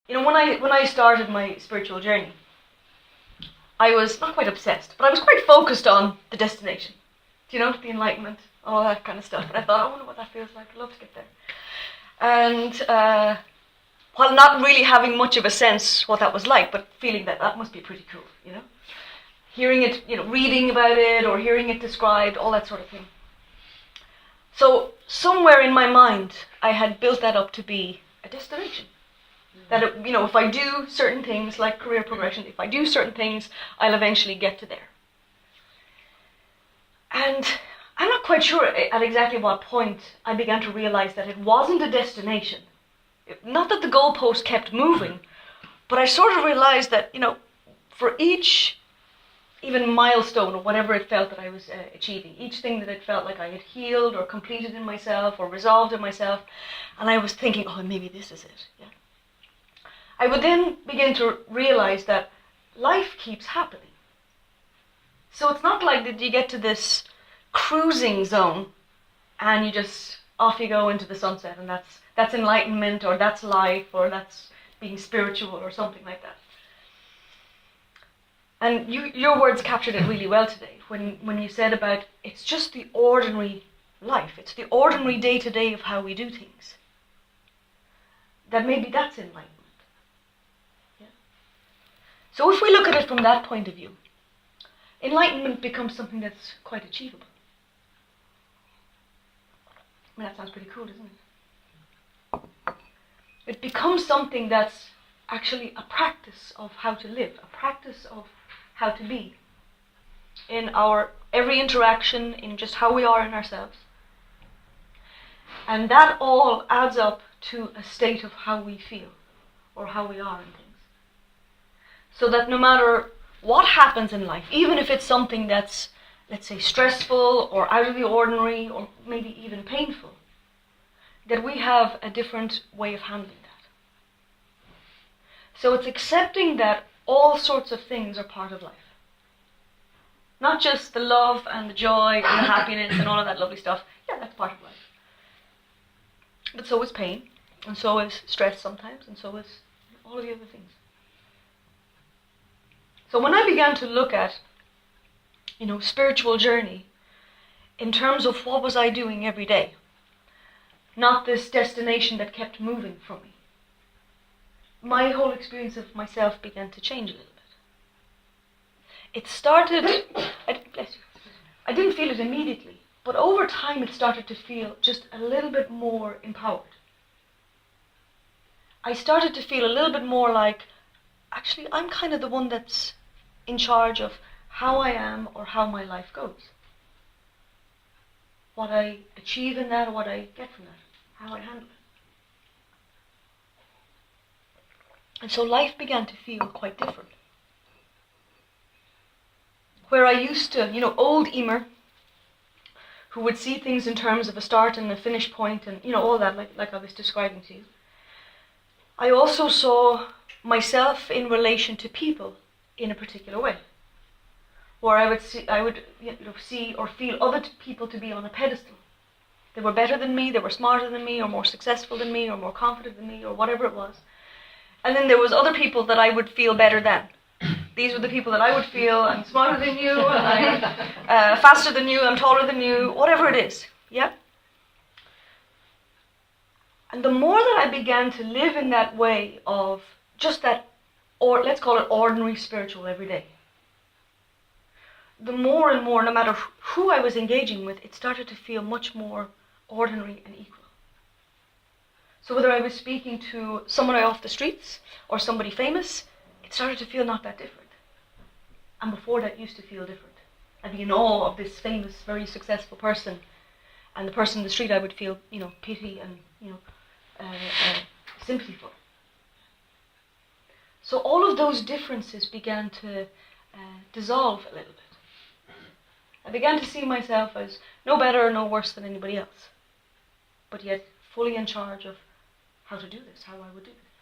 When I started my spiritual journey, I was not quite obsessed, but I was quite focused on the destination. The enlightenment, all that kind of stuff. And I thought, I wonder what that feels like. I'd love to get there. And while not really having much of a sense what that was like, but feeling that must be pretty cool, Hearing it, reading about it or hearing it described, all that sort of thing. So somewhere in my mind, I had built that up to be a destination. That, if I do certain things like career progression, if I do certain things, I'll eventually get to there. And I'm not quite sure at exactly what point I began to realize that it wasn't a destination. Not that the goalpost kept moving, but I sort of realized that, for each even milestone or whatever it felt that I was achieving, each thing that it felt like I had healed or completed in myself or resolved in myself, and I was thinking, oh, maybe this is it. Yeah. I would then begin to realize that life keeps happening. So it's not like that you get to this cruising zone and you just off you go into the sunset and that's enlightenment or that's life or that's being spiritual or something like that. And your words captured it really well today when you said about it's just the ordinary life. It's the ordinary day-to-day of how we do things. That maybe that's enlightenment. Yeah. So if we look at it from that point of view, enlightenment becomes something that's quite achievable. That sounds pretty cool, doesn't it? It becomes something that's actually a practice of how to live, a practice of how to be in our every interaction, in just how we are in ourselves. And that all adds up to a state of how we feel or how we are in things. So that no matter what happens in life, even if it's something that's, let's say, stressful or out of the ordinary or maybe even painful, that we have a different way of handling that. So it's accepting that all sorts of things are part of life. Not just the love and the joy and the happiness and all of that lovely stuff. Yeah, that's part of life. But so is pain, and so is stress sometimes, and so is all of the other things. So when I began to look at, spiritual journey in terms of what was I doing every day, not this destination that kept moving from me, my whole experience of myself began to change a little bit. It started, I didn't feel it immediately, but over time it started to feel just a little bit more empowered. I started to feel a little bit more like, actually, I'm kind of the one that's in charge of how I am or how my life goes. What I achieve in that or what I get from that, how I handle it. And so life began to feel quite different. Where I used to, old Emer, who would see things in terms of a start and a finish point and, all that, like I was describing to you. I also saw myself in relation to people in a particular way. Where I would see or feel other people to be on a pedestal. They were better than me, they were smarter than me, or more successful than me, or more confident than me, or whatever it was. And then there was other people that I would feel better than. These were the people that I would feel, I'm smarter than you, I'm faster than you, I'm taller than you, whatever it is. Yeah? And the more that I began to live in that way of just that, or let's call it ordinary spiritual every day, the more and more, no matter who I was engaging with, it started to feel much more ordinary and equal. So whether I was speaking to someone off the streets or somebody famous, it started to feel not that different. And before that used to feel different. I'd be in awe of this famous, very successful person, and the person in the street I would feel, pity and, sympathy for. So all of those differences began to dissolve a little bit. I began to see myself as no better or no worse than anybody else, but yet fully in charge of how to do this, how I would do this.